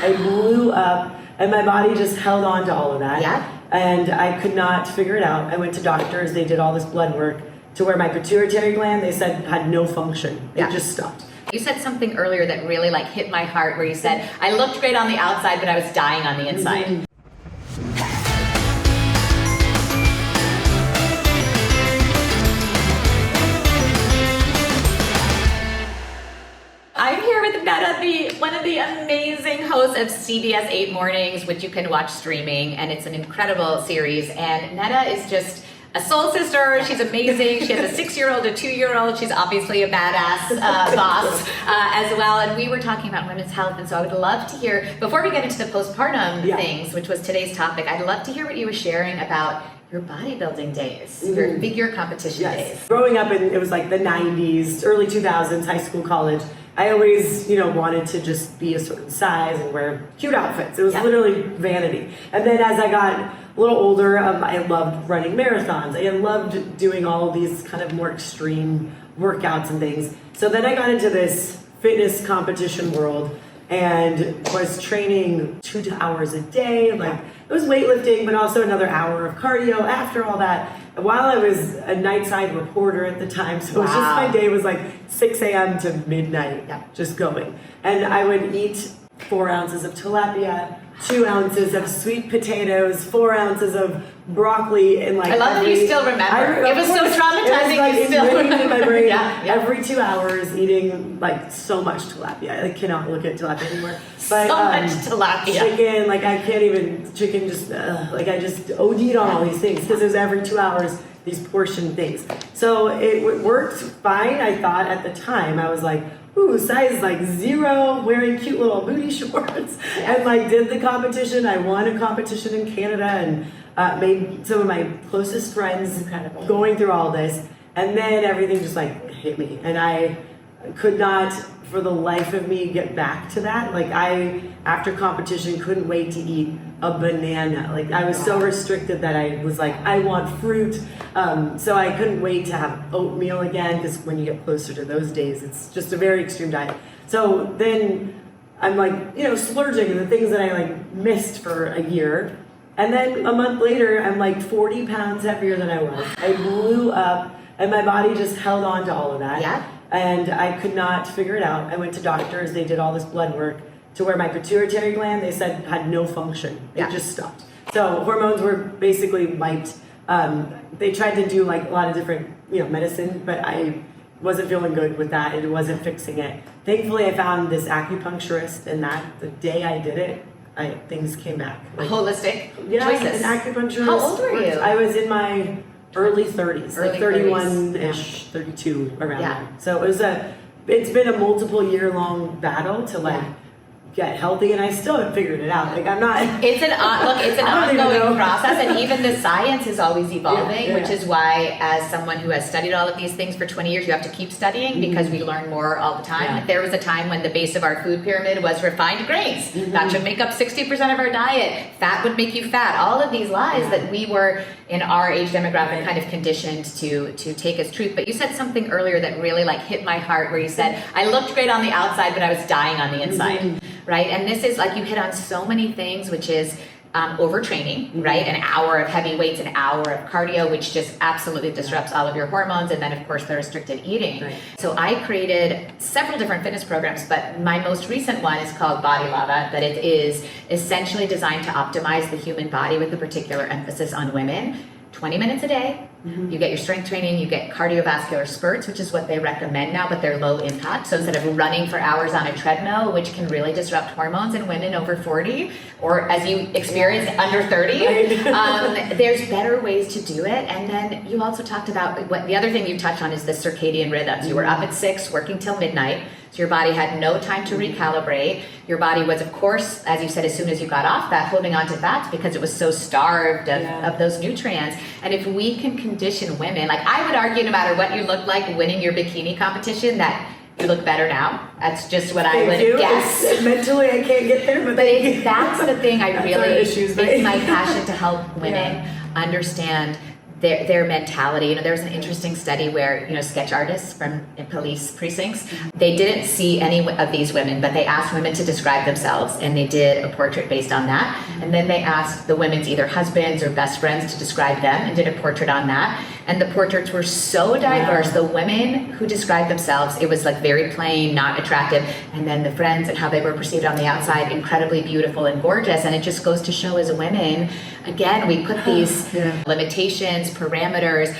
I blew up, and my body just held on to all of that. Yeah. And I could not figure it out. I went to doctors. They did all this blood work to where my pituitary gland, they said, had no function. It just stopped. You said something earlier that really like hit my heart, where you said, I looked great on the outside, but I was dying on the inside. Mm-hmm. I'm here with Neda, one of the amazing hosts of CBS 8 Mornings, which you can watch streaming, and it's an incredible series. And Neda is just a soul sister. She's amazing. She has a 6-year-old, a 2-year-old. She's obviously a badass boss as well. And we were talking about women's health, and so I would love to hear, before we get into the postpartum things, which was today's topic, I'd love to hear what you were sharing about your bodybuilding days, your figure competition days. Growing up, it was like the 90s, early 2000s, high school, college. I always, wanted to just be a certain size and wear cute outfits. It was literally vanity. And then as I got a little older, I loved running marathons. I loved doing all of these kind of more extreme workouts and things. So then I got into this fitness competition world and was training 2 hours a day. Like, it was weightlifting, but also another hour of cardio after all that. While I was a nightside reporter at the time, so it was just, my day was like 6 a.m. to midnight, just going. And I would eat 4 ounces of tilapia, 2 ounces of sweet potatoes, 4 ounces of broccoli, and like. I love that you still remember. It was so traumatizing. It was you still ingrained in my brain. Every Every 2 hours, eating like so much tilapia. I cannot look at tilapia anymore. But, so much tilapia. Chicken, like I can't even. Chicken, just like I just OD'd on all these things because it was every 2 hours these portion things. So it worked fine. I thought at the time I was like, ooh, size like 0, wearing cute little booty shorts, and like did the competition. I won a competition in Canada and made some of my closest friends going through all this. And then everything just like hit me, and I could not for the life of me get back to that. Like I, after competition, couldn't wait to eat a banana. Like I was so restricted that I was like, I want fruit. So I couldn't wait to have oatmeal again, because when you get closer to those days, it's just a very extreme diet. So then I'm like, splurging the things that I like missed for a year. And then a month later, I'm like 40 pounds heavier than I was. I blew up, and my body just held on to all of that. And I could not figure it out. I went to doctors. They did all this blood work to where my pituitary gland, they said, had no function. It just stopped. So hormones were basically wiped. They tried to do like a lot of different, medicine, but I wasn't feeling good with that. It wasn't fixing it. Thankfully, I found this acupuncturist, and that the day I did it, things came back. Like, holistic choices. An acupuncturist. How old were you? I was in my early 30s, like 31-ish, 30s. 32, around there. So it's been a multiple year-long battle to get healthy, and I still haven't figured it out. Like I'm not. It's an ongoing process, and even the science is always evolving, which is why, as someone who has studied all of these things for 20 years, you have to keep studying because we learn more all the time. Like there was a time when the base of our food pyramid was refined grains. That should make up 60% of our diet. Fat would make you fat. All of these lies that we were in our age demographic kind of conditioned to take as truth. But you said something earlier that really like hit my heart, where you said, I looked great on the outside, but I was dying on the inside. Right? And this is like, you hit on so many things, which is overtraining, right? An hour of heavy weights, an hour of cardio, which just absolutely disrupts all of your hormones. And then of course the restricted eating. So I created several different fitness programs, but my most recent one is called Body Lava, that it is essentially designed to optimize the human body with a particular emphasis on women. 20 minutes a day. You get your strength training, you get cardiovascular spurts, which is what they recommend now, but they're low impact. So instead of running for hours on a treadmill, which can really disrupt hormones in women over 40, or as you experience under 30, there's better ways to do it. And then you also talked about, what the other thing you touched on is the circadian rhythms. You were up at 6, working till midnight. So your body had no time to recalibrate. Your body was, of course, as you said, as soon as you got off that, holding on to fats because it was so starved of those nutrients. And if we can condition women, like I would argue, no matter what you look like winning your bikini competition, that you look better now. That's just what I would guess. Mentally, I can't get there, but that's the thing I really, it's my passion to help women understand their mentality. You know, there was an interesting study where, you know, sketch artists from police precincts, they didn't see any of these women, but they asked women to describe themselves, and they did a portrait based on that. And then they asked the women's either husbands or best friends to describe them and did a portrait on that. And the portraits were so diverse. The women who described themselves, it was like very plain, not attractive. And then the friends and how they were perceived on the outside, incredibly beautiful and gorgeous. And it just goes to show as women, again, we put these limitations, parameters,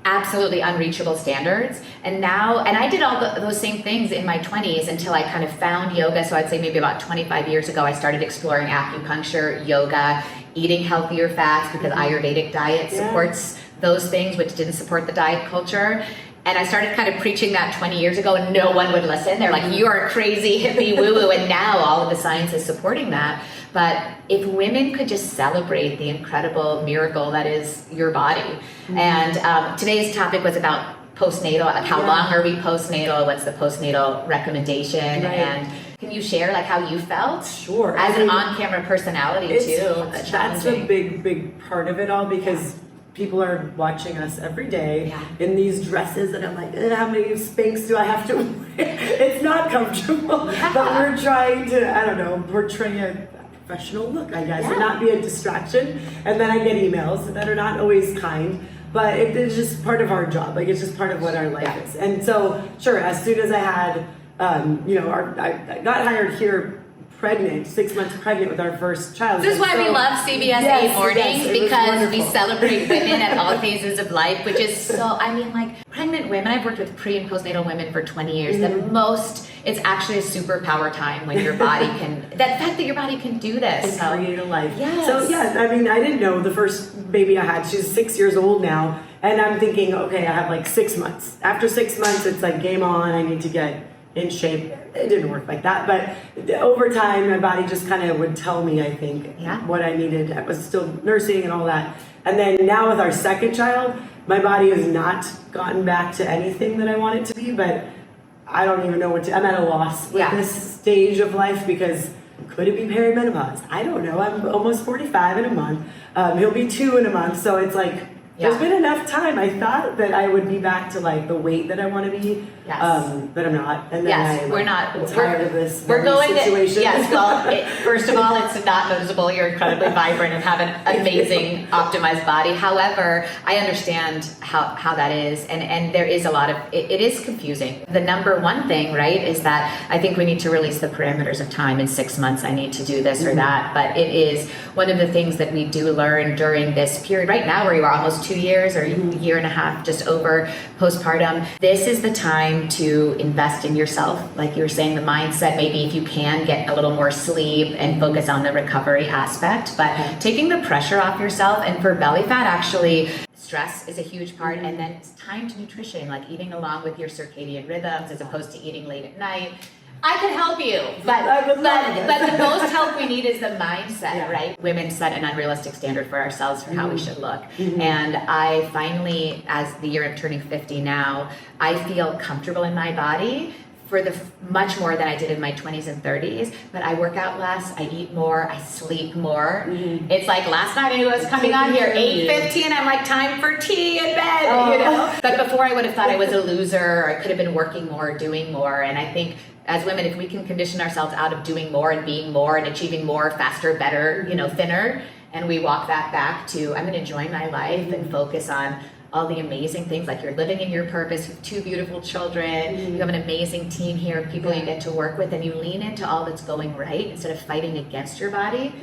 absolutely unreachable standards. And now, and I did all those same things in my 20s until I kind of found yoga. So I'd say maybe about 25 years ago, I started exploring acupuncture, yoga, eating healthier fats because Ayurvedic diet supports those things, which didn't support the diet culture. And I started kind of preaching that 20 years ago, and no one would listen. They're like, you're crazy, hippie, woo-woo. And now all of the science is supporting that. But if women could just celebrate the incredible miracle that is your body. And today's topic was about postnatal, like how long are we postnatal? What's the postnatal recommendation? And can you share like how you felt? Sure. As an on-camera personality too. That's a big part of it all, because people are watching us every day in these dresses, and I'm like, how many Spanx do I have to wear? It's not comfortable, but we're trying to, I don't know, portray a professional look, I guess, and not be a distraction. And then I get emails that are not always kind, but it's just part of our job. Like, it's just part of what our life is. And so, sure, as soon as I had, I got hired here pregnant, 6 months pregnant with our first child. This is why we love CBS 8 mornings, because we celebrate women at all phases of life, which is so, I mean, like, pregnant women, I've worked with pre and postnatal women for 20 years. It's actually a superpower time when your body can, that fact that your body can do this. And create a life. So I mean, I didn't know the first baby I had, she's 6 years old now, and I'm thinking, okay, I have like 6 months. After 6 months, it's like game on, I need to get in shape. It didn't work like that, but over time, my body just kind of would tell me, I think, what I needed. I was still nursing and all that. And then now with our second child, my body has not gotten back to anything that I want it to be, but I don't even know I'm at a loss with this stage of life, because could it be perimenopause? I don't know. I'm almost 45 in a month. He'll be 2 in a month. So it's like, there's been enough time. I thought that I would be back to like the weight that I want to be, but I'm not. And then we're not. I'm tired of this. We're going situation. First of all, it's not noticeable. You're incredibly vibrant and have an amazing optimized body. However, I understand how that is, and there is a lot of it is confusing. The number one thing, right, is that I think we need to release the parameters of time. In 6 months, I need to do this or that. But it is one of the things that we do learn during this period right now, where you are almost 2 years or a year and a half just over postpartum. This is the time to invest in yourself. Like you were saying, the mindset, maybe if you can get a little more sleep and focus on the recovery aspect, but taking the pressure off yourself. And for belly fat, actually, stress is a huge part. And then it's time to nutrition, like eating along with your circadian rhythms as opposed to eating late at night. I can help you, but the most help we need is the mindset, right? Women set an unrealistic standard for ourselves for how we should look. And I finally, as the year I'm turning 50 now, I feel comfortable in my body for much more than I did in my 20s and 30s. But I work out less, I eat more, I sleep more. It's like last night I knew I was coming on here, 8:50, and I'm like, time for tea in bed, you know? But before I would have thought I was a loser, or I could have been working more, doing more. And I think as women, if we can condition ourselves out of doing more and being more and achieving more, faster, better, thinner, and we walk that back to, I'm gonna enjoy my life and focus on all the amazing things, like you're living in your purpose, you have 2 beautiful children, you have an amazing team here of people you get to work with, and you lean into all that's going right instead of fighting against your body.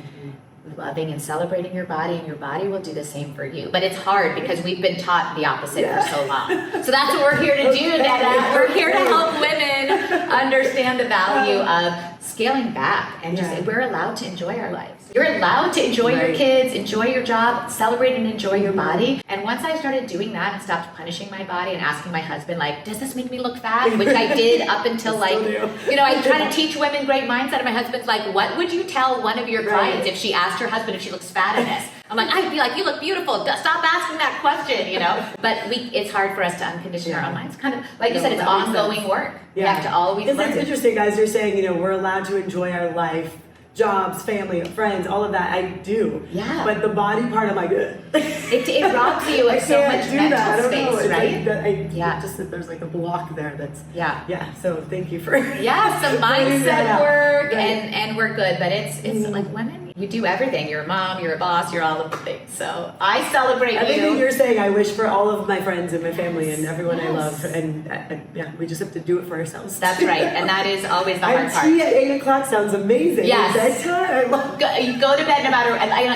Loving and celebrating your body, and your body will do the same for you. But it's hard because we've been taught the opposite for so long. So that's what we're here to do, Neda. We're here to help women understand the value of scaling back and just we're allowed to enjoy our lives. You're allowed to enjoy your kids, enjoy your job, celebrate and enjoy your body. And once I started doing that and stopped punishing my body and asking my husband, like, does this make me look fat? Which I did up until I try to teach women great mindset. And my husband's like, what would you tell one of your clients if she asked her husband if she looks fat in this? I'm like, I'd be like, you look beautiful. Stop asking that question, But it's hard for us to uncondition our own minds. Kind of, like you said, it's ongoing work. We have to always learn. It's interesting, guys. You're saying, we're allowed to enjoy our life jobs, family, friends, all of that I do. Yeah. But the body part, I'm like, It robs you of so much mental space, right? Yeah. Just that there's like a block there that's, yeah. So thank you for. Yeah, some mindset work Right. and we're good. But it's like women, you do everything. You're a mom, you're a boss, you're all of the things. So I celebrate Everything you. you're saying, I wish for all of my friends and my family and everyone I love. And we just have to do it for ourselves. That's right. And that is always the hard part. Tea at 8 o'clock sounds amazing. Yes. Bedtime. Go to bed no matter.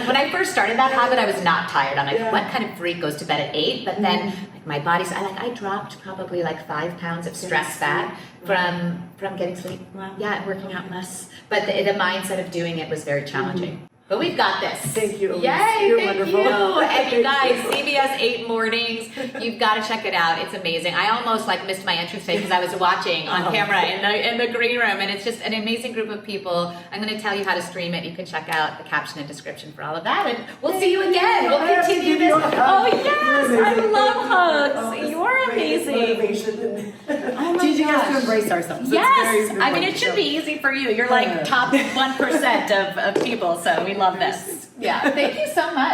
When I first started that habit, I was not tired. I'm like, what kind of freak goes to bed at 8? But then like, my body's. I dropped probably like 5 pounds of stress fat from getting sleep. Wow. Yeah, and working out less. But the mindset of doing it was very challenging. But we've got this. Thank you, Elise. Yay, You're thank wonderful. you. And you guys, CBS 8 Mornings, you've got to check it out. It's amazing. I almost like missed my entrance today because I was watching on camera in the green room, and it's just an amazing group of people. I'm going to tell you how to stream it. You can check out the caption and description for all of that, and we'll see you again. We'll continue this. Oh yes, I love hugs. You're amazing. Oh my Teaching us to gosh. embrace ourselves. Yes, I mean it should be easy for you. You're like top 1% of people, so we love this. Yeah, thank you so much.